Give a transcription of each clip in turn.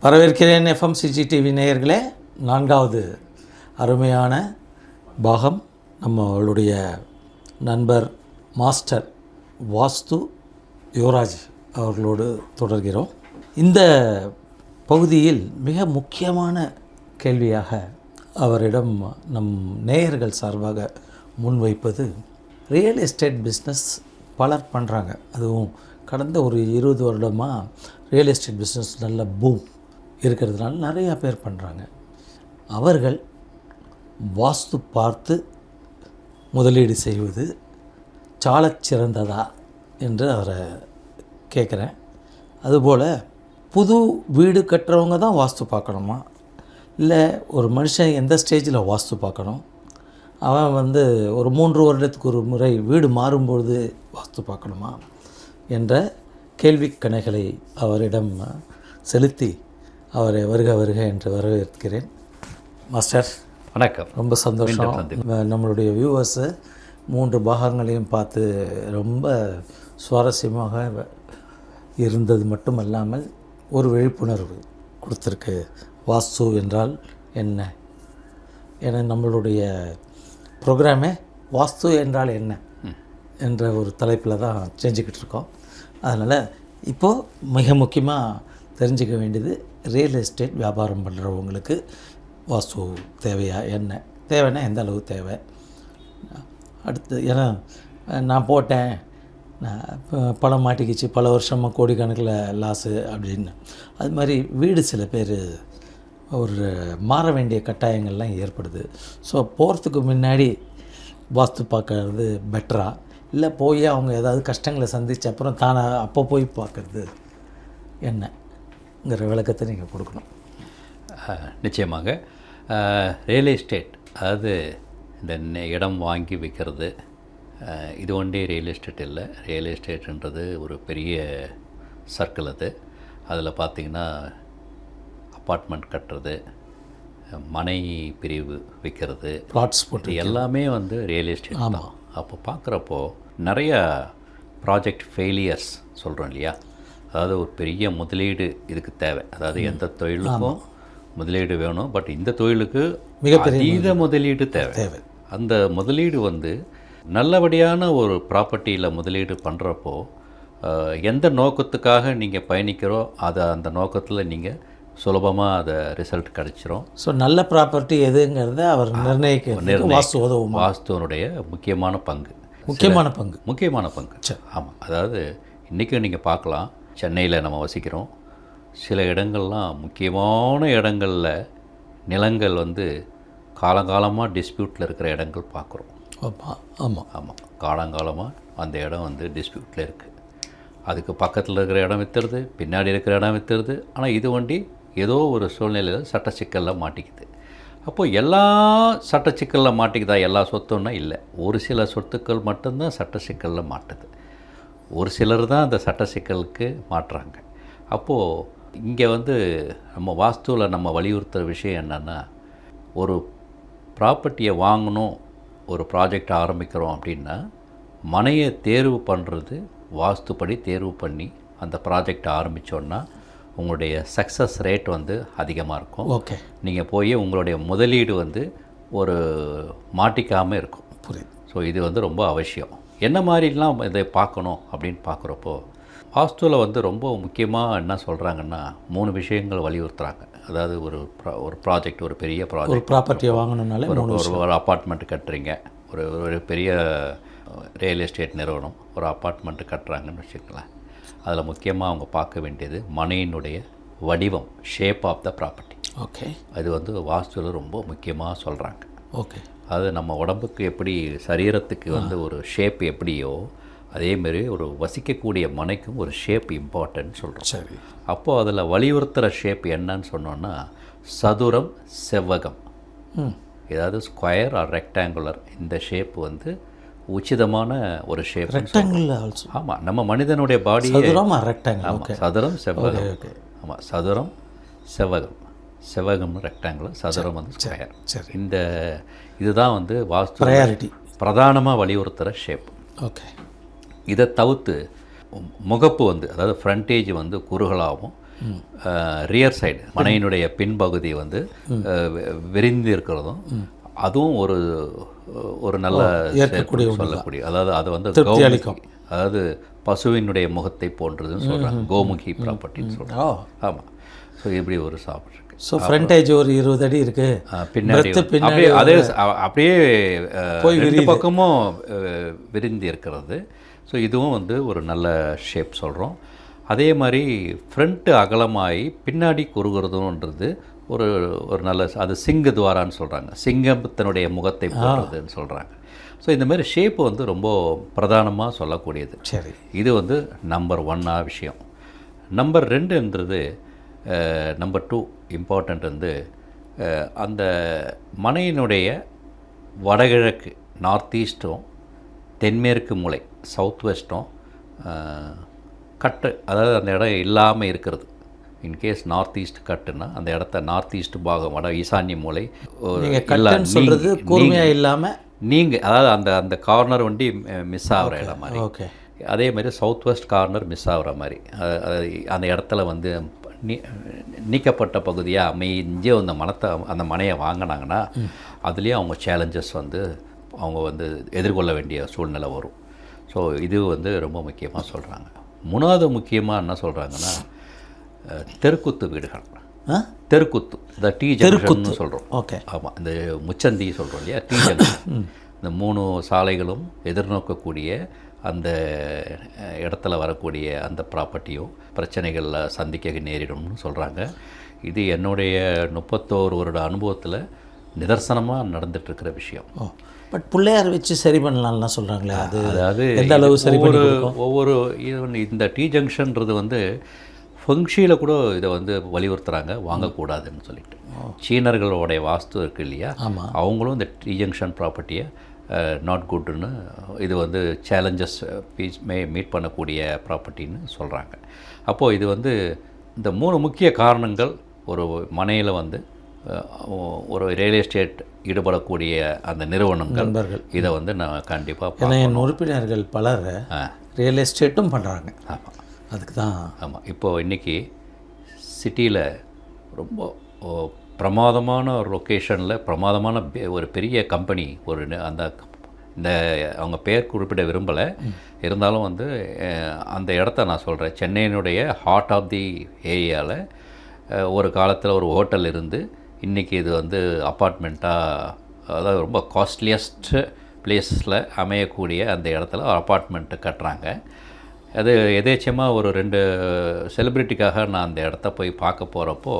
வரவேற்கிறேன் FMCG TV நேயர்களே. 4வது அருமையான பாகம் நம்மளுடைய நண்பர் மாஸ்டர் வாஸ்து யுவராஜ் அவர்களோடு தொடர்கிறோம். இந்த பகுதியில் மிக முக்கியமான கேள்வியாக அவரிடம் நம் நேயர்கள் சார்பாக முன்வைப்பது, ரியல் எஸ்டேட் பிஸ்னஸ் பலர் பண்ணுறாங்க. அதுவும் கடந்த ஒரு 20 வருடமாக ரியல் எஸ்டேட் பிஸ்னஸ் நல்ல பூம் இருக்கிறதுனால நிறையா பேர் பண்ணுறாங்க. அவர்கள் வாஸ்து பார்த்து முதலீடு செய்வது சாலச் சிறந்ததா என்று அவரை கேட்குறேன். அதுபோல் புது வீடு கட்டுறவங்க தான் வாஸ்து பார்க்கணுமா, இல்லை ஒரு மனுஷன் எந்த ஸ்டேஜில் வாஸ்து பார்க்கணும், அவன் ஒரு 3 வருடத்துக்கு ஒரு முறை வீடு மாறும்பொழுது வாஸ்து பார்க்கணுமா என்ற கேள்விக்கணைகளை அவரிடம் செலுத்தி அவரை வருக என்று வரவேற்கிறேன். மாஸ்டர் வணக்கம். ரொம்ப சந்தோஷம். நம்மளுடைய வியூவர்ஸு 3 பாகங்களையும் பார்த்து ரொம்ப சுவாரஸ்யமாக இருந்தது மட்டுமல்லாமல் ஒரு விழிப்புணர்வு கொடுத்துருக்கு. வாஸ்து என்றால் என்ன என நம்மளுடைய ப்ரோக்ராமே வாஸ்து என்றால் என்ன என்ற ஒரு தலைப்பில் தான் செஞ்சுக்கிட்டு இருக்கோம். அதனால் இப்போது மிக முக்கியமாக தெரிஞ்சிக்க வேண்டியது, ரியல் எஸ்டேட் வியாபாரம் பண்ணுறவங்களுக்கு வாஸ்து தேவையா, என்ன தேவைன்னா எந்த அளவு தேவை. அடுத்து ஏன்னா நான் போட்டேன், பணம் மாட்டிக்கிச்சு, பல வருஷமாக கோடிக்கணக்கில் லாஸு அப்படின்னு. அது மாதிரி வீடு சில பேர் ஒரு மாற வேண்டிய கட்டாயங்கள்லாம் ஏற்படுது. ஸோ போகிறதுக்கு முன்னாடி வாஸ்து பார்க்கறது பெட்டரா, இல்லை போய் அவங்க ஏதாவது கஷ்டங்களை சந்தித்த அப்புறம் தானே அப்போ போய் பார்க்குறது என்னங்கிற விளக்கத்தை நீங்கள் கொடுக்கணும். நிச்சயமாக ரியல் எஸ்டேட், அதாவது இந்த இடம் வாங்கி விற்கிறது, இது ஒன்றே ரியல் எஸ்டேட் இல்லை. ரியல் எஸ்டேட்ன்றது ஒரு பெரிய சர்க்கிள். அதில் பார்த்திங்கன்னா அப்பார்ட்மெண்ட் கட்டுறது, மனை பிரிவு விற்கிறது, பிளாட்ஸ் போட்டு எல்லாமே ரியல் எஸ்டேட் தான். அப்போ பார்க்குறப்போ நிறையா ப்ராஜெக்ட் ஃபெயிலியர்ஸ் சொல்கிறோம் இல்லையா. அதாவது ஒரு பெரிய முதலீடு இதுக்கு தேவை. அதாவது எந்த தொழிலுக்கும் முதலீடு வேணும், பட் இந்த தொழிலுக்கு மிகப்பெரிய முதலீடு தேவை. அந்த முதலீடு நல்லபடியான ஒரு ப்ராப்பர்ட்டியில் முதலீடு பண்ணுறப்போ எந்த நோக்கத்துக்காக நீங்கள் பயணிக்கிறோ அந்த நோக்கத்தில் நீங்கள் சுலபமாக அதை ரிசல்ட் கிடச்சிரும். ஸோ நல்ல ப்ராப்பர்ட்டி எதுங்கிறத அவர் வாஸ்துவனுடைய முக்கியமான பங்கு. ஆமாம். அதாவது இன்றைக்கும் நீங்கள் பார்க்கலாம், சென்னையில் நம்ம வசிக்கிறோம். சில இடங்கள்லாம் முக்கியமான இடங்களில் நிலங்கள் காலங்காலமாக டிஸ்பியூட்டில் இருக்கிற இடங்கள் பார்க்குறோம். ஆமாம், காலங்காலமாக அந்த இடம் டிஸ்பியூட்டில் இருக்குது. அதுக்கு பக்கத்தில் இருக்கிற இடம் விற்றுறது, பின்னாடி இருக்கிற இடம் விற்றுறது. ஆனால் இது ஏதோ ஒரு சூழ்நிலையில் சட்ட சிக்கலில் மாட்டிக்குது. அப்போது எல்லா சட்ட சிக்கலில் மாட்டிக்குதா எல்லா சொத்துன்னா இல்லை. ஒரு சில சொத்துக்கள் மட்டும்தான் சட்ட சிக்கலில் மாட்டுது. ஒரு சிலர் தான் அந்த சட்ட சிக்கலுக்கு மாட்டுறாங்க. அப்போது இங்கே நம்ம வாஸ்துவில் நம்ம வலியுறுத்துகிற விஷயம் என்னென்னா, ஒரு ப்ராப்பர்ட்டியை வாங்கணும், ஒரு ப்ராஜெக்ட் ஆரம்பிக்கிறோம் அப்படின்னா மனையை தேர்வு பண்ணுறது வாஸ்துப்படி தேர்வு பண்ணி அந்த ப்ராஜெக்ட் ஆரம்பித்தோன்னா உங்களுடைய சக்ஸஸ் ரேட் அதிகமாக இருக்கும். ஓகே, நீங்கள் போய் உங்களுடைய முதலீடு ஒரு மாட்டிக்காமல் இருக்கும். புரியுது. ஸோ இது ரொம்ப அவசியம். என்ன மாதிரிலாம் இதை பார்க்கணும் அப்படின்னு பார்க்குறப்போ, வாஸ்துவில் ரொம்ப முக்கியமாக என்ன சொல்கிறாங்கன்னா 3 விஷயங்கள் வலியுறுத்துகிறாங்க. அதாவது ஒரு ப்ராஜெக்ட், ஒரு பெரிய ப்ராஜெக்ட், ஒரு ப்ராப்பர்ட்டியை வாங்கணும்னாலே ஒரு அப்பார்ட்மெண்ட் கட்டுறீங்க, ஒரு பெரிய ரியல் எஸ்டேட் நிறுவனம் ஒரு அப்பார்ட்மெண்ட்டு கட்டுறாங்கன்னு வச்சுக்கலாம். அதில் முக்கியமாக அவங்க பார்க்க வேண்டியது மனையினுடைய வடிவம், shape of the property. Okay, அது வாஸ்துவில் ரொம்ப முக்கியமாக சொல்கிறாங்க. ஓகே, அது நம்ம உடம்புக்கு எப்படி சரீரத்துக்கு ஒரு ஷேப் எப்படியோ அதேமாரி ஒரு வசிக்கக்கூடிய மனைக்கும் ஒரு ஷேப் இம்பார்ட்டன்ட் சொல்கிறோம். சரி. அப்போது அதில் வலியுறுத்துகிற ஷேப் என்னன்னு சொன்னோன்னா சதுரம், செவ்வகம். ஏதாவது ஸ்கொயர் ஆர் ரெக்டாங்குலர், இந்த ஷேப் உச்சிதமான ஒரு ஷேப். Rectangle also. ஆமாம், நம்ம மனிதனுடைய பாடி சதுரம் ரெக்டாங்கிள். ஆமாம், சதுரம் செவ்வகம். ஆமாம், சதுரம் செவ்வகம், செவ்வகம் ரெக்டாங்குலர், சதுரம் ஸ்கொயர். இந்த இதுதான் வாஸ்து ப்ரையாரிட்டி பிரதானமாக வலியுறுத்துகிற ஷேப். ஓகே. இதை தவிர்த்து முகப்பு அதாவது ஃப்ரண்டேஜ் குறுகலாகவும் ரியர் சைடு மனையினுடைய பின்பகுதி வந்து விரிந்து இருக்கிறதும் அதுவும் ஒரு நல்ல சொல்லக்கூடிய, அதாவது அது வந்து அதாவது பசுவினுடைய முகத்தை போன்றதுன்னு சொல்கிறாங்க, கோமுகி ப்ராப்பர்ட்டின்னு சொல்கிறாங்க. ஆமாம். ஸோ இப்படி ஒரு சாப்பிட்ருக்கு. ஸோ ஃப்ரண்டேஜ் ஒரு 20 அடி இருக்குது, பின்னாடி அதே அப்படியே ரெண்டு பக்கமும் விரிந்து இருக்கிறது. ஸோ இதுவும் வந்து ஒரு நல்ல ஷேப் சொல்கிறோம். அதே மாதிரி ஃப்ரண்ட்டு அகலமாகி பின்னாடி குறுகிறதுன்றது ஒரு நல்ல, அது சிங்க துவாரான்னு சொல்கிறாங்க, சிங்கத்தினுடைய முகத்தை போடுறதுன்னு சொல்கிறாங்க. ஸோ இந்த மாதிரி ஷேப்பு வந்து ரொம்ப பிரதானமாக சொல்லக்கூடியது. சரி, இது வந்து நம்பர் 1 விஷயம். நம்பர் 2ன்றது நம்பர் 2 இம்பார்ட்டண்ட் வந்து அந்த மனையினுடைய வடகிழக்கு நார்த் ஈஸ்ட்டும் தென்மேற்கு மூலை சவுத் வெஸ்ட்டும் கட்டு, அதாவது அந்த இடம் இல்லாமல் இருக்கிறது. இன்கேஸ் நார்த் ஈஸ்ட் கட்டுன்னா அந்த இடத்த நார்த் ஈஸ்ட் பாகம் வட ஈசான்ய மூலை சொல்கிறது கூர்மையாக இல்லாமல் நீங்கள், அதாவது அந்த கார்னர் வண்டி மிஸ் ஆகிற இடம் மாதிரி. ஓகே. அதே மாதிரி சவுத் வெஸ்ட் கார்னர் மிஸ் ஆகிற மாதிரி அந்த இடத்துல வந்து நீக்கப்பட்ட பகுதியாக அமைஞ்சு அந்த மனையை வாங்கினாங்கன்னா அதுலேயும் அவங்க சேலஞ்சஸ் வந்து அவங்க வந்து எதிர்கொள்ள வேண்டிய சூழ்நிலை வரும். ஸோ இது வந்து ரொம்ப முக்கியமாக சொல்கிறாங்க. 3வது முக்கியமாக என்ன சொல்கிறாங்கன்னா தெருக்குத்து வீடுகள். தெருக்குத்து, இந்த டீ ஜங்ஷன் சொல்கிறோம். ஓகே. ஆமாம், இந்த முச்சந்தி சொல்கிறோம் இல்லையா, டீ ஜங்ஷன். இந்த 3 சாலைகளும் எதிர்நோக்கக்கூடிய அந்த இடத்துல வரக்கூடிய அந்த ப்ராப்பர்ட்டியும் பிரச்சனைகளில் சந்திக்க நேரிடும்னு சொல்கிறாங்க. இது என்னுடைய 31 வருட அனுபவத்தில் நிதர்சனமாக நடந்துகிட்ருக்கிற விஷயம். பட் பிள்ளையார் வச்சு சரி பண்ணலாம்லாம் சொல்கிறாங்களே, அதாவது எந்த அளவு சரி பண்ணி ஒவ்வொரு இந்த டீ ஜங்ஷன்றது வந்து ஃபங்க்ஷியில் கூட இதை வந்து வலியுறுத்துகிறாங்க, வாங்கக்கூடாதுன்னு சொல்லிட்டு. சீனர்களோடைய வாஸ்து இருக்குது இல்லையா, அவங்களும் இந்த டீ ஜங்ஷன் ப்ராப்பர்ட்டியை நாட் குட்னு, இது வந்து சேலஞ்சஸ் மீட் பண்ணக்கூடிய ப்ராப்பர்ட்டின்னு சொல்கிறாங்க. அப்போது இது வந்து இந்த 3 முக்கிய காரணங்கள் ஒரு மனையில் வந்து ஒரு ரியல் எஸ்டேட் ஈடுபடக்கூடிய அந்த நிறுவனங்கள் இதை வந்து நான் கண்டிப்பாக என் உறுப்பினர்கள் பலர் ரியல் எஸ்டேட்டும் பண்ணுறாங்க. ஆமாம், அதுக்கு தான். ஆமாம். இப்போது இன்றைக்கி சிட்டியில் ரொம்ப பிரமாதமான ஒரு லொக்கேஷனில் பிரமாதமான ஒரு பெரிய கம்பெனி இந்த அவங்க பேர் குறிப்பிட விரும்பலை, இருந்தாலும் வந்து அந்த இடத்த நான் சொல்கிறேன். சென்னையினுடைய ஹார்ட் ஆஃப் தி ஏரியாவில் ஒரு காலத்தில் ஒரு ஹோட்டல் இருந்து இன்றைக்கி இது வந்து அப்பார்ட்மெண்ட்டாக, அதாவது ரொம்ப காஸ்ட்லியஸ்ட் பிளேஸில் அமையக்கூடிய அந்த இடத்துல அப்பார்ட்மெண்ட்டு கட்டுறாங்க. அது எதேச்சமாக ஒரு 2 செலிப்ரிட்டிக்காக நான் அந்த இடத்த போய் பார்க்க போகிறப்போ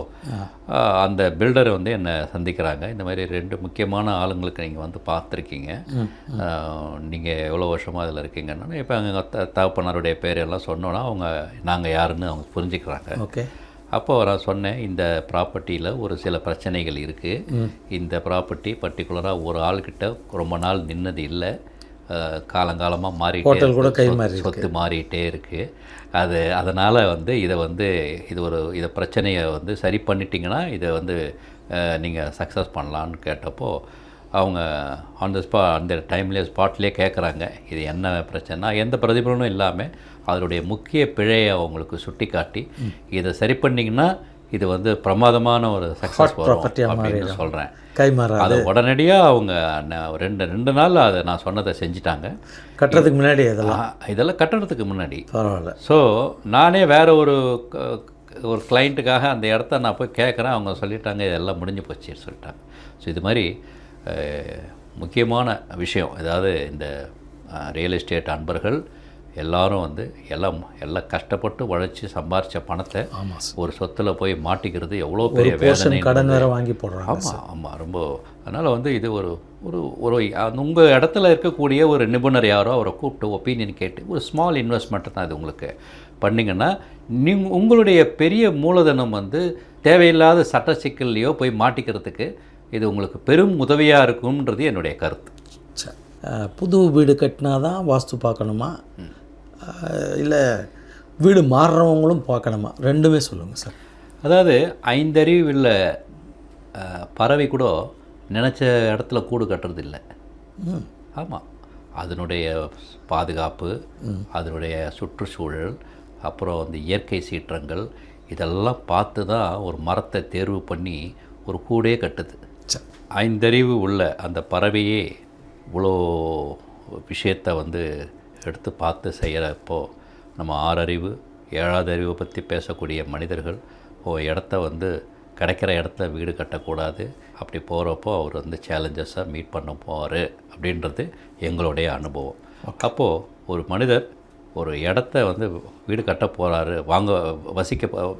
அந்த பில்டர் வந்து என்னை சந்திக்கிறாங்க. இந்த மாதிரி 2 முக்கியமான ஆளுங்களுக்கு நீங்கள் வந்து பார்த்துருக்கீங்க, நீங்கள் எவ்வளோ வருஷமாக அதில் இருக்கீங்கன்னா, இப்போ எங்கள் தகப்பனாருடைய பேரெல்லாம் சொன்னோன்னா அவங்க நாங்கள் யாருன்னு அவங்க புரிஞ்சுக்கிறாங்க. ஓகே. அப்போ நான் சொன்னேன், இந்த ப்ராப்பர்ட்டியில் ஒரு சில பிரச்சனைகள் இருக்குது. இந்த ப்ராப்பர்ட்டி பர்டிகுலராக ஒரு ஆள்கிட்ட ரொம்ப நாள் நின்னது இல்லை, காலங்காலமாக மாறிட்டே சொத்து மாறிட்டே இருக்குது. அதனால் வந்து இதை பிரச்சனையை வந்து சரி பண்ணிட்டீங்கன்னா இதை வந்து நீங்கள் சக்ஸஸ் பண்ணலான்னு கேட்டப்போ அவங்க ஆன் த அந்த ஸ்பாட்லேயே கேட்குறாங்க, இது என்ன பிரச்சனை, எந்த பிரதிபலனும் இல்லாமல் அதனுடைய முக்கிய பிழையை அவங்களுக்கு சுட்டி காட்டி இதை சரி பண்ணிங்கன்னா இது வந்து பிரமாதமான ஒரு சக்ஸஸ் வரும் அப்படின்னு சொல்கிறேன். அது உடனடியாக அவங்க 2 நாள் அதை நான் சொன்னதை செஞ்சுட்டாங்க. கட்டுறதுக்கு முன்னாடி இதெல்லாம் கட்டுறதுக்கு முன்னாடி. பரவாயில்ல. ஸோ நானே வேறு ஒரு கிளைண்ட்டுக்காக அந்த இடத்த நான் போய் கேட்குறேன், அவங்க சொல்லிட்டாங்க இதெல்லாம் முடிஞ்சு போச்சுன்னு சொல்லிட்டாங்க. ஸோ இது மாதிரி முக்கியமான விஷயம். அதாவது இந்த ரியல் எஸ்டேட் அன்பர்கள் எல்லாரும் வந்து எல்லாம் கஷ்டப்பட்டு உழைச்சி சம்பாரித்த பணத்தை ஒரு சொத்தில் போய் மாட்டிக்கிறது எவ்வளோ பெரிய வேதனை, கடன் வேறு வாங்கி போடுறாங்க. ஆமாம் ரொம்ப. அதனால் வந்து இது ஒரு உங்கள் இடத்துல இருக்கக்கூடிய ஒரு நிபுணர் யாரோ அவரை கூப்பிட்டு ஒப்பீனியன் கேட்டு ஒரு ஸ்மால் இன்வெஸ்ட்மெண்ட்டு தான் இது உங்களுக்கு பண்ணிங்கன்னா உங்களுடைய பெரிய மூலதனம் வந்து தேவையில்லாத சட்ட சிக்கல்லையோ போய் மாட்டிக்கிறதுக்கு இது உங்களுக்கு பெரும் உதவியாக இருக்கும்ன்றது என்னுடைய கருத்து. புது வீடு கட்டினா தான் வாஸ்து பார்க்கணுமா, இல்லை வீடு மாறுறவங்களும் பார்க்கணுமா? 2மே சொல்லுங்கள் சார். அதாவது 5 அறிவுள்ள பறவை கூட நினச்ச இடத்துல கூடு கட்டுறது இல்லை. ஆமாம், அதனுடைய பாதுகாப்பு, அதனுடைய சுற்றுச்சூழல், அப்புறம் வந்து இயற்கை சீற்றங்கள், இதெல்லாம் பார்த்து தான் ஒரு மரத்தை தேர்வு பண்ணி ஒரு கூடே கட்டுது. 5 அறிவு உள்ள அந்த பறவையே இவ்வளோ விஷயத்தை வந்து எடுத்து பார்த்து செய்கிறப்போ, நம்ம 6 அறிவு 7வது அறிவை பற்றி பேசக்கூடிய மனிதர்கள் இடத்த வந்து கிடைக்கிற இடத்துல வீடு கட்டக்கூடாது, அப்படி போகிறப்போ அவர் வந்து சேலஞ்சஸாக மீட் பண்ண போவார் அப்படின்றது எங்களுடைய அனுபவம். அப்போது ஒரு மனிதர் ஒரு இடத்த வந்து வீடு கட்ட போகிறாரு,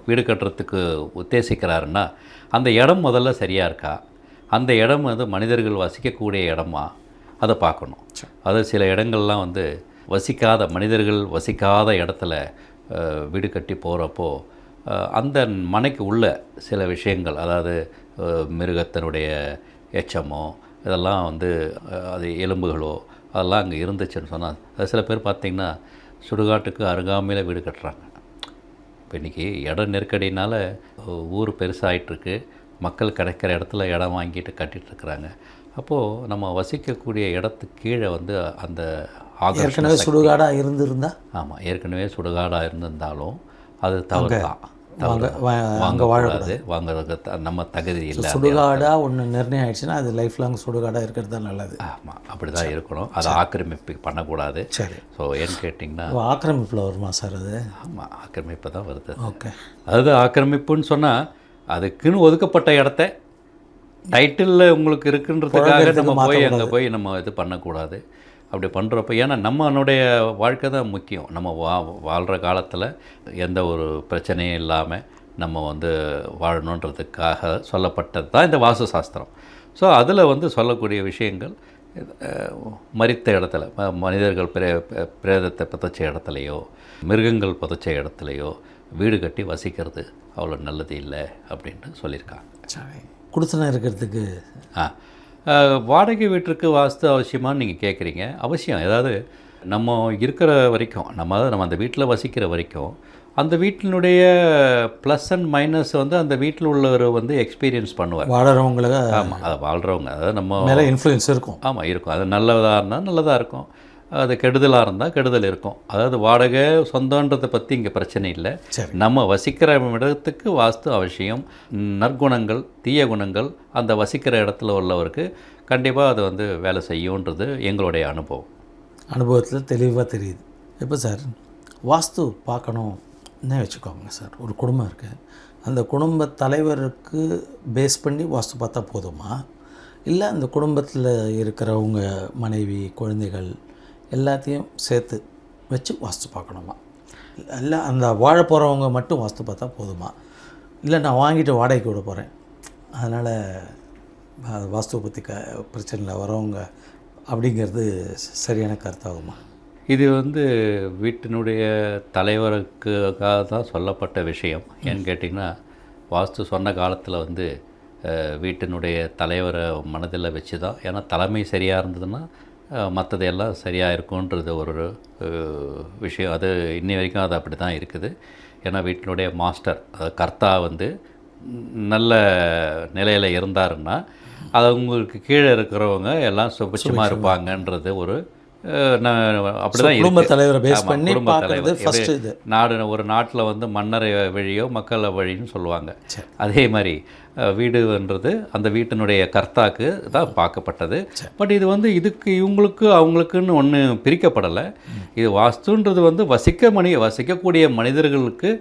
வீடு கட்டுறதுக்கு உத்தேசிக்கிறாருன்னா அந்த இடம் முதல்ல சரியாக இருக்கா, அந்த இடம் வந்து மனிதர்கள் வசிக்கக்கூடிய இடமா, அதை பார்க்கணும். அது சில இடங்கள்லாம் வந்து மனிதர்கள் வசிக்காத இடத்துல வீடு கட்டி போகிறப்போ அந்த மனைக்கு உள்ள சில விஷயங்கள், அதாவது மிருகத்தினுடைய எச்சமோ இதெல்லாம் வந்து அது எலும்புகளோ அதெல்லாம் அங்கே இருந்துச்சுன்னு சொன்னால், அது சில பேர் பார்த்திங்கன்னா சுடுகாட்டுக்கு அருகாமையில் வீடு கட்டுறாங்க. இப்போ இன்றைக்கி இடம் நெருக்கடினால் ஊர் பெருசாகிட்டுருக்கு, மக்கள் கிடைக்கிற இடத்துல இடம் வாங்கிட்டு கட்டிகிட்ருக்குறாங்க. அப்போது நம்ம வசிக்கக்கூடிய இடத்துக்கு கீழே வந்து அந்த ஏற்கனவே சுடுகாடாக இருந்திருந்தால், ஆமாம், ஏற்கனவே சுடுகாடாக இருந்திருந்தாலும் அது தவறு தான். அங்கே வாழக்கூடாது, வாங்குறதுக்கு நம்ம தகுதி இல்லை. சுடுகாடாக ஒன்று நிர்ணயம் ஆகிடுச்சுன்னா அது லைஃப் லாங் சுடுகாடாக இருக்கிறது தான் நல்லது. ஆமாம், அப்படி தான் இருக்கணும். அதை ஆக்கிரமிப்பு பண்ணக்கூடாது. சரி. ஸோ ஏன்னு கேட்டிங்கன்னா ஆக்கிரமிப்பில் வருமா சார் அது? ஆமாம், ஆக்கிரமிப்பு தான் வருது. ஓகே. அதாவது ஆக்கிரமிப்புன்னு சொன்னால் அதுக்குன்னு ஒதுக்கப்பட்ட இடத்த டைட்டிலில் உங்களுக்கு இருக்குன்றதுக்காக நம்ம அங்கே போய் நம்ம இது பண்ணக்கூடாது. அப்படி பண்ணுறப்ப, ஏன்னா நம்மளுடைய வாழ்க்கை தான் முக்கியம். நம்ம வாழ்கிற காலத்தில் எந்த ஒரு பிரச்சனையும் இல்லாமல் நம்ம வந்து வாழணுன்றதுக்காக சொல்லப்பட்டது தான் இந்த வாஸ்து சாஸ்திரம். ஸோ அதில் வந்து சொல்லக்கூடிய விஷயங்கள், மரித்த இடத்துல மனிதர்கள் பிரேதத்தை புதைச்ச இடத்துலையோ மிருகங்கள் புதைச்ச இடத்துலையோ வீடு கட்டி வசிக்கிறது அவ்வளோ நல்லது இல்லை அப்படின்ட்டு சொல்லியிருக்காங்க. குடித்தனம் இருக்கிறதுக்கு வாடகை வீட்டிற்கு வாஸ்து அவசியமானு நீங்கள் கேட்குறீங்க. அவசியம். ஏதாவது நம்ம இருக்கிற வரைக்கும், நம்ம அந்த வீட்டில் வசிக்கிற வரைக்கும் அந்த வீட்டினுடைய ப்ளஸ் அண்ட் மைனஸ் வந்து அந்த வீட்டில் உள்ளவர் வந்து எக்ஸ்பீரியன்ஸ் பண்ணுவார். வாழ்கிறவங்களுக்கு. ஆமாம், அதை வாழ்கிறவங்க, அதாவது நம்ம மேலே இன்ஃப்ளூயன்ஸ் இருக்கும். ஆமாம், இருக்கும். அது நல்லதாக இருந்தால் நல்லதாக இருக்கும், அது கெடுதலாக இருந்தால் கெடுதல் இருக்கும். அதாவது வாடகை சொந்தன்றதை பற்றி இங்கே பிரச்சனை இல்லை. நம்ம வசிக்கிற இடத்துக்கு வாஸ்து அவசியம். நற்குணங்கள் தீய குணங்கள் அந்த வசிக்கிற இடத்துல உள்ளவருக்கு கண்டிப்பாக அது வந்து வேலை செய்யுன்றது எங்களுடைய அனுபவத்தில் தெளிவாக தெரியுது. இப்போ சார் வாஸ்து பார்க்கணும்னே வச்சுக்கோங்க சார், ஒரு குடும்பம் இருக்குது, அந்த குடும்ப தலைவருக்கு பேஸ் பண்ணி வாஸ்து பார்த்தா போதுமா, இல்லை அந்த குடும்பத்தில் இருக்கிறவங்க மனைவி குழந்தைகள் எல்லாத்தையும் சேர்த்து வச்சு வாஸ்து பார்க்கணுமா, இல்லை அந்த வாழ போகிறவங்க மட்டும் வாஸ்து பார்த்தா போதுமா, இல்லை நான் வாங்கிட்டு வாடகைக்கு விட போகிறேன் அதனால் வாஸ்துவை பற்றி பிரச்சனையில் வரவங்க அப்படிங்கிறது சரியான கருத்தாகுமா? இது வந்து வீட்டினுடைய தலைவருக்காக தான் சொல்லப்பட்ட விஷயம். ஏன்னு கேட்டிங்கன்னா, வாஸ்து சொன்ன காலத்தில் வந்து வீட்டினுடைய தலைவரை மனதில் வச்சு தான். ஏன்னா தலைமை சரியாக இருந்ததுன்னா மற்றது எல்லாம் சரியாக இருக்குன்றது ஒரு விஷயம். அது இன்னி வரைக்கும் அது அப்படி தான் இருக்குது. ஏன்னா வீட்டினுடைய மாஸ்டர், கர்த்தா வந்து நல்ல நிலையில் இருந்தாருன்னா அது அவங்களுக்கு கீழே இருக்கிறவங்க எல்லாம் சுபிட்சமாக இருப்பாங்கன்றது ஒரு அப்படி தான் குடும்ப தலைவரை பேஸ் பண்ணி பார்க்குறது ஃபஸ்ட்டு. இது ஒரு நாட்டில் வந்து மன்னரை வழியோ மக்கள் வழின்னு சொல்லுவாங்க. அதே மாதிரி வீடுன்றது அந்த வீட்டினுடைய கர்த்தாக்கு தான் பார்க்கப்பட்டது. பட் இது வந்து இதுக்கு இவங்களுக்கு அவங்களுக்குன்னு ஒன்று பிரிக்கப்படலை. இது வாஸ்துன்றது வந்து வசிக்கக்கூடிய மனிதர்களுக்கு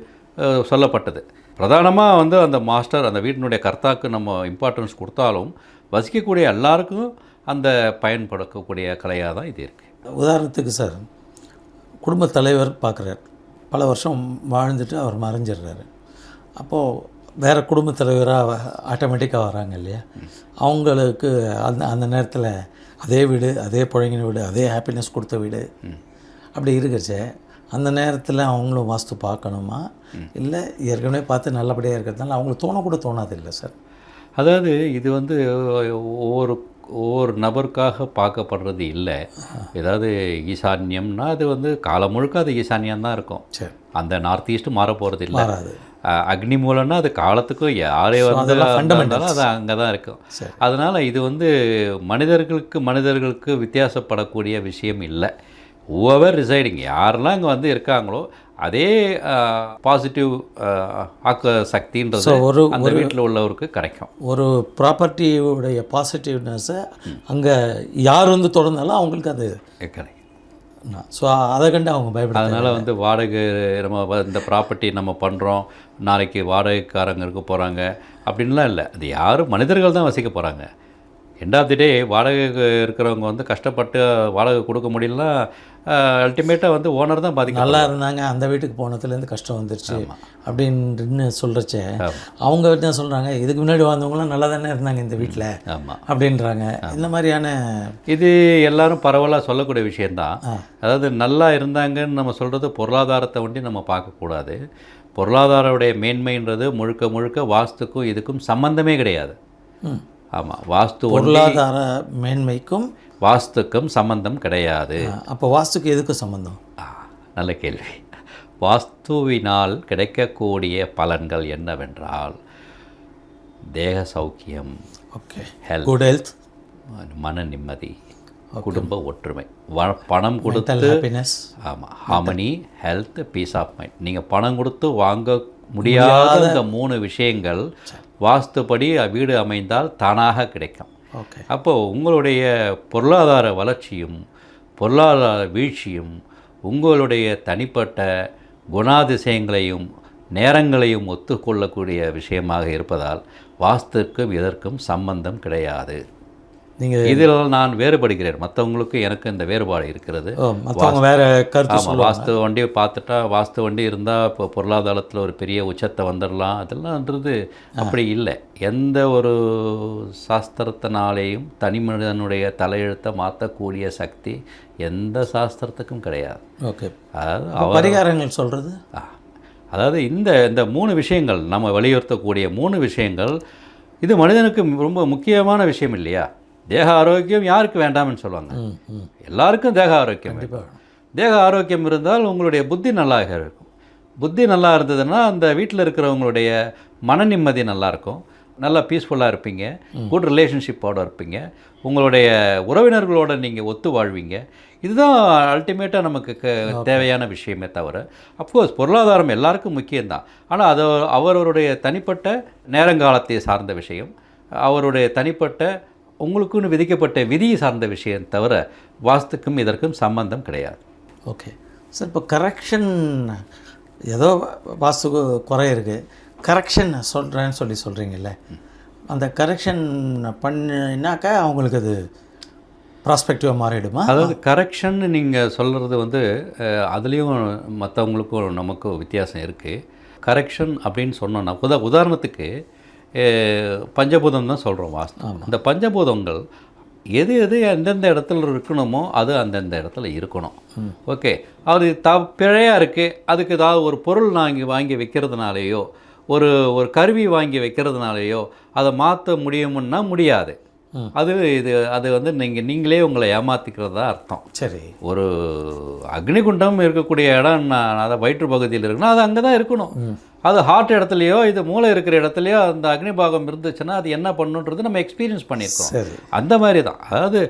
சொல்லப்பட்டது. பிரதானமாக வந்து அந்த மாஸ்டர் அந்த வீட்டினுடைய கர்த்தாக்கு நம்ம இம்பார்ட்டன்ஸ் கொடுத்தாலும் வசிக்கக்கூடிய எல்லாருக்கும் அந்த பயன்படக்கூடிய கலையாக தான் இது இருக்குது. உதாரணத்துக்கு சார், குடும்ப தலைவர் பார்க்குறார், பல வருஷம் வாழ்ந்துட்டு அவர் மறைஞ்சிடுறாரு. அப்போது வேறு குடும்ப தலைவராக ஆட்டோமேட்டிக்காக வராங்க இல்லையா, அவங்களுக்கு அந்த நேரத்தில் அதே வீடு, அதே புழங்கின வீடு, அதே ஹாப்பினஸ் கொடுத்த வீடு அப்படி இருக்குச்சே, அந்த நேரத்தில் அவங்களும் வாஸ்து பார்க்கணுமா, இல்லை ஏற்கனவே பார்த்து நல்லபடியாக இருக்கிறதுனால அவங்களுக்கு தோணக்கூட தோணாது இல்லை சார்? அதாவது இது வந்து ஒவ்வொரு நபருக்காக பார்க்கப்படுறது இல்லை. ஏதாவது ஈசான்யம்னா அது வந்து காலம் முழுக்க அது ஈசான்யம் தான் இருக்கும். அந்த நார்த் ஈஸ்ட்டு மாற போகிறது இல்லை. அக்னி மூலம்னா அது காலத்துக்கும் யாரே வந்தாலும் அது அங்கே தான் இருக்கும். அதனால் இது வந்து மனிதர்களுக்கு வித்தியாசப்படக்கூடிய விஷயம் இல்லை. ஓவர் ரிசைடிங் யாரெல்லாம் இங்கே வந்து இருக்காங்களோ அதே பாசிட்டிவ் ஆக்க சக்தின்றது அந்த வீட்டில் உள்ளவருக்கு கிடைக்கும். ஒரு ப்ராப்பர்ட்டியுடைய பாசிட்டிவ்னஸை அங்கே யார் வந்து தொடர்ந்தாலும் அவங்களுக்கு அது கிடைக்கும். ஸோ அதை கண்டு அவங்க பயப்பட. அதனால் வந்து வாடகை நம்ம இந்த ப்ராப்பர்ட்டி நம்ம பண்ணுறோம், நாளைக்கு வாடகைக்காரங்க இருக்க போகிறாங்க அப்படின்லாம் இல்லை. அது யாரும் மனிதர்கள் தான் வசிக்க போகிறாங்க. எண்ட் ஆஃப் தி டே வாடகை இருக்கிறவங்க வந்து கஷ்டப்பட்டு வாடகை கொடுக்க முடியலன்னா அல்டிமேட்டாக வந்து ஓனர் தான் பாதிக்கும். நல்லா இருந்தாங்க, அந்த வீட்டுக்கு போனதுலேருந்து கஷ்டம் வந்துருச்சு அப்படின்னு சொல்கிறச்சே அவங்க என்ன சொல்கிறாங்க, இதுக்கு முன்னாடி வாழ்ந்தவங்களாம் நல்லா தானே இருந்தாங்க இந்த வீட்டில் அப்படின்றாங்க. இந்த மாதிரியான இது எல்லாரும் பரவலாக சொல்லக்கூடிய விஷயந்தான். அதாவது நல்லா இருந்தாங்கன்னு நம்ம சொல்கிறது பொருளாதாரத்தை ஒண்டி நம்ம பார்க்கக்கூடாது. பொருளாதாரோடைய மேன்மைன்றது முழுக்க முழுக்க வாஸ்துக்கும் இதுக்கும் சம்பந்தமே கிடையாது. ஆமாம், வாஸ்து பொருளாதார மேன்மைக்கும் வாஸ்துக்கும் சம்பந்தம் கிடையாது. அப்போ வாஸ்துக்கு எதுக்கும் சம்பந்தம்? நல்ல கேள்வி. வாஸ்துவினால் கிடைக்கக்கூடிய பலன்கள் என்னவென்றால் தேக சௌக்கியம், ஓகே, குட் ஹெல்த், மன நிம்மதி, குடும்ப ஒற்றுமை, பணம் கொடுத்து ஹாப்பினஸ், ஆமாம், harmony, health, peace of mind. நீங்கள் பணம் கொடுத்து வாங்க முடியாத இந்த 3 விஷயங்கள் வாஸ்துப்படி வீடு அமைந்தால் தானாக கிடைக்கும். அப்போது உங்களுடைய பொருளாதார வளர்ச்சியும் பொருளாதார வீழ்ச்சியும் உங்களுடைய தனிப்பட்ட குணாதிசயங்களையும் நேரங்களையும் ஒத்துக்கொள்ளக்கூடிய விஷயமாக இருப்பதால் வாஸ்துக்கும் இதற்கும் சம்பந்தம் கிடையாது. நீங்கள் இதில் நான் வேறுபடுகிறேன். மற்றவங்களுக்கு எனக்கு இந்த வேறுபாடு இருக்கிறது. வேறு கருத்து. ஆமாம், வாஸ்து வண்டி பார்த்துட்டா வாஸ்து வண்டி இருந்தால் இப்போ பொருளாதாரத்தில் ஒரு பெரிய உச்சத்தை வந்துடலாம், அதெல்லாம்ன்றது அப்படி இல்லை. எந்த ஒரு சாஸ்திரத்தினாலேயும் தனி மனிதனுடைய தலையெழுத்தை மாற்றக்கூடிய சக்தி எந்த சாஸ்திரத்துக்கும் கிடையாது. ஓகே, அதாவது பரிகாரங்கள் சொல்கிறது, அதாவது இந்த 3 விஷயங்கள் நம்ம வலியுறுத்தக்கூடிய 3 விஷயங்கள் இது மனிதனுக்கு ரொம்ப முக்கியமான விஷயம் இல்லையா? தேக ஆரோக்கியம் யாருக்கு வேண்டாம்னு சொல்லுவாங்க? எல்லாருக்கும் தேக ஆரோக்கியம். தேக ஆரோக்கியம் இருந்தால் உங்களுடைய புத்தி நல்லா இருக்கும். புத்தி நல்லா இருந்ததுன்னா அந்த வீட்டில் இருக்கிறவங்களுடைய மன நிம்மதி நல்லாயிருக்கும், நல்லா பீஸ்ஃபுல்லாக இருப்பீங்க, குட் ரிலேஷன்ஷிப்போடு இருப்பீங்க, உங்களுடைய உறவினர்களோடு நீங்கள் ஒத்து வாழ்வீங்க. இதுதான் அல்டிமேட்டாக நமக்கு தேவையான விஷயமே தவிர, அஃப்கோர்ஸ் பொருளாதாரம் எல்லாருக்கும் முக்கியம்தான். ஆனால் அது அவருடைய தனிப்பட்ட நேரங்காலத்தை சார்ந்த விஷயம், அவருடைய தனிப்பட்ட உங்களுக்குன்னு விதிக்கப்பட்ட விதியை சார்ந்த விஷயம் தவிர வாஸ்துக்கும் இதற்கும் சம்பந்தம் கிடையாது. ஓகே சார், இப்போ கரெக்ஷன் ஏதோ வாஸ்துக்கு குறை இருக்குது, கரெக்ஷன் சொல்கிறேன்னு சொல்கிறீங்கல்ல, அந்த கரெக்ஷன் பண்ணினாக்கா அவங்களுக்கு அது ப்ராஸ்பெக்டிவாக மாறிடுமா? அதாவது கரெக்ஷன் நீங்கள் சொல்கிறது வந்து அதுலேயும் மற்றவங்களுக்கும் நமக்கும் வித்தியாசம் இருக்குது. கரெக்ஷன் அப்படின்னு சொன்னோன்னா உதாரணத்துக்கு பஞ்சபூதம் தான் சொல்கிறோம் வாஸ்து. அந்த பஞ்சபூதங்கள் எது எந்தெந்த இடத்துல இருக்கணுமோ அது அந்தந்த இடத்துல இருக்கணும். ஓகே, அது பிழையாக இருக்குது, அதுக்கு ஏதாவது ஒரு பொருள் நான் வாங்கி வைக்கிறதுனாலேயோ ஒரு கருவி வாங்கி வைக்கிறதுனாலேயோ அதை மாற்ற முடியும்னா முடியாது. அது வந்து நீங்களே உங்களை ஏமாற்றிக்கிறதா அர்த்தம். சரி, ஒரு அக்னிகுண்டம் இருக்கக்கூடிய இடம் அதை வயிற்று பகுதியில் இருக்குன்னா அது அங்கே தான் இருக்கணும். அது ஹார்ட் இடத்துலையோ இது மூளை இருக்கிற இடத்துலையோ அந்த அக்னி பாகம் இருந்துச்சுன்னா அது என்ன பண்ணுன்றது நம்ம எக்ஸ்பீரியன்ஸ் பண்ணியிருக்கோம். அந்த மாதிரி தான். அதாவது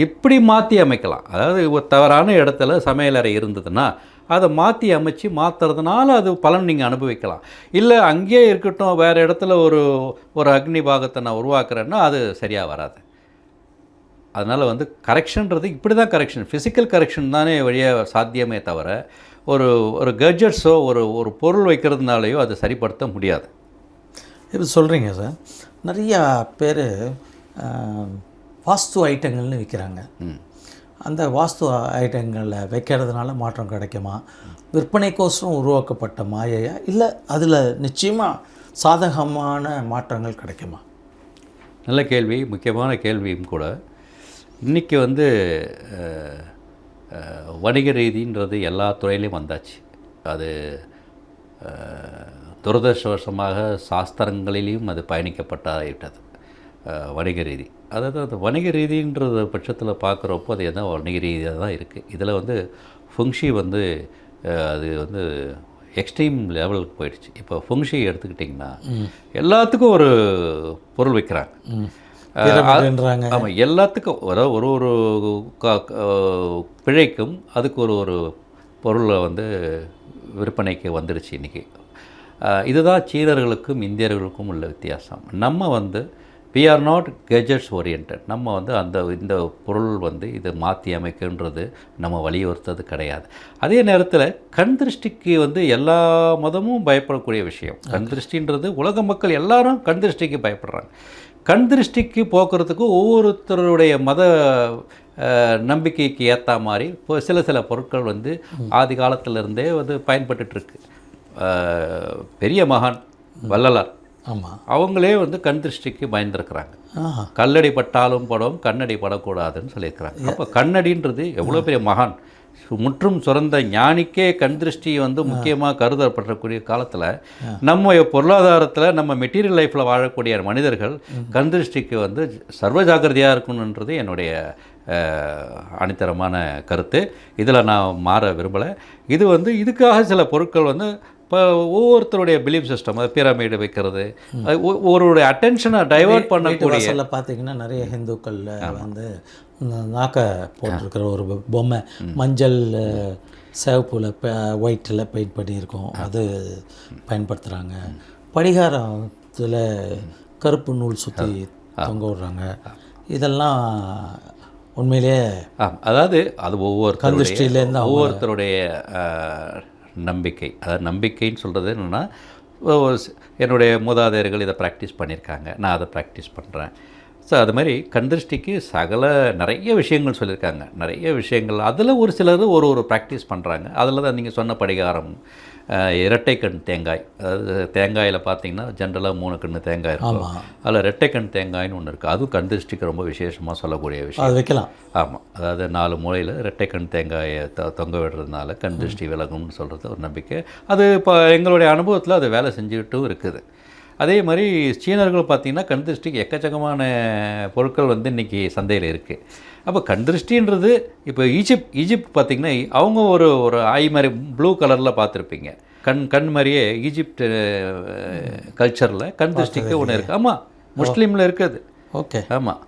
இப்படி மாற்றி அமைக்கலாம். அதாவது ஒரு தவறான இடத்துல சமையலறை இருந்ததுன்னா அதை மாற்றி அமைச்சு மாற்றுறதுனால அது பலன் நீங்கள் அனுபவிக்கலாம். இல்லை அங்கேயே இருக்கட்டும், வேறு இடத்துல ஒரு அக்னி பாகத்தை நான் உருவாக்குறேன்னா அது சரியாக வராது. அதனால் வந்து கரெக்ஷன்றது இப்படி தான் கரெக்ஷன், ஃபிசிக்கல் கரெக்ஷன் தானே வழியாக சாத்தியமே தவிர ஒரு கெட்ஜெட்ஸோ ஒரு பொருள் வைக்கிறதுனாலையோ அதை சரிப்படுத்த முடியாது. இப்போ சொல்கிறீங்க சார், நிறையா பேர் வாஸ்து ஐட்டங்கள்னு விற்கிறாங்க. அந்த வாஸ்து ஐட்டங்களில் வைக்கிறதுனால மாற்றம் கிடைக்குமா? விற்பனைக்கோசரம் உருவாக்கப்பட்ட மாயையா, இல்லை அதில் நிச்சயமாக சாதகமான மாற்றங்கள் கிடைக்குமா? நல்ல கேள்வி, முக்கியமான கேள்வியும் கூட. இன்றைக்கி வந்து வணிக ரீதின்றது எல்லா துறையிலையும் வந்தாச்சு. அது துரதிர்ஷ்டவசமாக சாஸ்திரங்களிலையும் அது பயணிக்கப்பட்டாகிட்டது. வணிக ரீதி, அதாவது அந்த வணிக ரீதின்ற பட்சத்தில் பார்க்குறப்போ அது எதாவது வணிக ரீதியாக தான் இருக்குது. இதில் வந்து ஃபுங்ஷி வந்து அது வந்து எக்ஸ்ட்ரீம் லெவலுக்கு போயிடுச்சு. இப்போ ஃபுங்ஷி எடுத்துக்கிட்டிங்கன்னா எல்லாத்துக்கும் ஒரு பொருள் வைக்கிறாங்க. ஆமாம், எல்லாத்துக்கும் ஒரு பிழைக்கும் அதுக்கு ஒரு பொருளை வந்து விற்பனைக்கு வந்துடுச்சு இன்றைக்கி. இதுதான் சீனர்களுக்கும் இந்தியர்களுக்கும் உள்ள வித்தியாசம். நம்ம வந்து we are not gadgets oriented. நம்ம வந்து இந்த பொருள் வந்து இதை மாற்றி அமைக்கின்றது நம்ம வலியுறுத்தது கிடையாது. அதே நேரத்தில் கண் திருஷ்டிக்கு வந்து எல்லா மதமும் பயப்படக்கூடிய விஷயம். கண் திருஷ்டின்றது உலக மக்கள் எல்லாரும் கண் திருஷ்டிக்கு பயப்படுறாங்க. கண் திருஷ்டிக்கு போக்குறதுக்கு ஒவ்வொருத்தருடைய மத நம்பிக்கைக்கு ஏற்ற மாதிரி இப்போ சில பொருட்கள் வந்து ஆதி காலத்திலிருந்தே வந்து பயன்பட்டுருக்கு. பெரிய மகான் வள்ளலார் ஆமாம், அவங்களே வந்து கண் திருஷ்டிக்கு பயந்துருக்கிறாங்க. கல்லடி பட்டாலும் படம் கண்ணடி படக்கூடாதுன்னு சொல்லியிருக்கிறாங்க. அப்போ கண்ணடின்றது எவ்வளோ பெரிய மகான், முற்றும் சுரந்த ஞானிக்கே கண் திருஷ்டி வந்து முக்கியமாக கருதப்படக்கூடிய காலத்தில் நம்ம பொருளாதாரத்தில் நம்ம மெட்டீரியல் லைஃப்பில் வாழக்கூடிய மனிதர்கள் கண் திருஷ்டிக்கு வந்து சர்வ ஜாக்கிரதையாக இருக்கணுன்றது என்னுடைய அணித்தரமான கருத்து. இதில் நான் மாற விரும்பலை. இது வந்து இதுக்காக சில பொருட்கள் வந்து இப்போ ஒவ்வொருத்தருடைய பிலீஃப் சிஸ்டம், அது பிரமிடு வைக்கிறது, ஒருவருடைய அட்டென்ஷனை டைவர்ட் பண்ணக்கூடிய பார்த்தீங்கன்னா நிறைய ஹிந்துக்களில் வந்து நாக்க போட்டிருக்கிற ஒரு பொம்மை மஞ்சள் சிவப்புல ஒயிட்டில் பெயிண்ட் பண்ணியிருக்கோம், அது பயன்படுத்துகிறாங்க. படிகாரத்தில் கருப்பு நூல் சுற்றி தொங்க விடுறாங்க. இதெல்லாம் உண்மையிலேயே அதாவது அது ஒவ்வொருத்தருடைய நம்பிக்கை. அதாவது நம்பிக்கைன்னு சொல்கிறது என்னென்னா, என்னுடைய மூதாதையர்கள் இதை ப்ராக்டிஸ் பண்ணியிருக்காங்க, நான் அதை ப்ராக்டிஸ் பண்ணுறேன். ஸோ அது மாதிரி கண் திருஷ்டிக்கு நிறைய விஷயங்கள் சொல்லியிருக்காங்க, நிறைய விஷயங்கள். அதில் ஒரு சிலர் ஒரு ப்ராக்டிஸ் பண்ணுறாங்க. அதில் தான் நீங்கள் சொன்ன படிகாரம், இரட்டை கண் தேங்காய். அதாவது தேங்காயில் பார்த்தீங்கன்னா ஜென்ரலாக 3 கண் தேங்காய் இருக்கும், அதில் இரட்டை கண் தேங்காய்னு ஒன்று இருக்குது. அதுவும் கண் திருஷ்டிக்கு ரொம்ப விசேஷமாக சொல்லக்கூடிய விஷயம். அது வைக்கலாம். ஆமாம், அதாவது 4 மூலையில் இரட்டை கண் தேங்காயை தொங்க விடுறதுனால கண் திருஷ்டி விலகும்னு சொல்கிறது ஒரு நம்பிக்கை. அது இப்போ எங்களுடைய அனுபவத்தில் அது வேலை செஞ்சுக்கிட்டும் இருக்குது. அதே மாதிரி சீனர்கள் பார்த்திங்கன்னா கண் திருஷ்டிக்கு எக்கச்சக்கமான பொருட்கள் வந்து இன்றைக்கி சந்தையில் இருக்குது. அப்போ கண் திருஷ்டின்றது இப்போ ஈஜிப்ட் பார்த்திங்கன்னா அவங்க ஒரு ஐ மாதிரி ப்ளூ கலரில் பார்த்துருப்பீங்க. கண் மாதிரியே ஈஜிப்ட் கல்ச்சரில் கண் திருஷ்டிக்கு ஒன்று இருக்குது. ஆமாம், முஸ்லீமில் இருக்குது. ஓகே, ஆமாம்.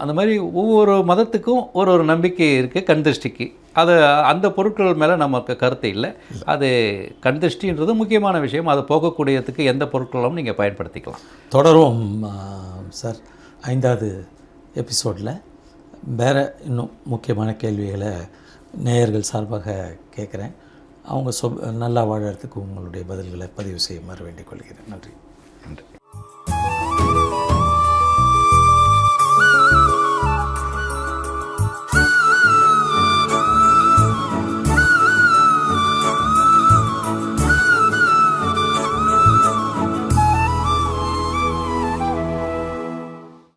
அந்த மாதிரி ஒவ்வொரு மதத்துக்கும் ஒரு நம்பிக்கை இருக்குது கண் திருஷ்டிக்கு. அந்த பொருட்கள் மேலே நமக்கு கருத்து இல்லை. அது கண் திருஷ்டின்றது முக்கியமான விஷயம். அதை போகக்கூடியதுக்கு எந்த பொருட்களும் நீங்கள் பயன்படுத்திக்கலாம். தொடரும் சார். 5வது எபிசோடில் வேறு இன்னும் முக்கியமான கேள்விகளை நேயர்கள் சார்பாக கேட்குறேன். அவங்க நல்லா வாழறதுக்கு உங்களுடைய பதில்களை பதிவு செய்யுமாறு வேண்டிக் கொள்கிறேன். நன்றி.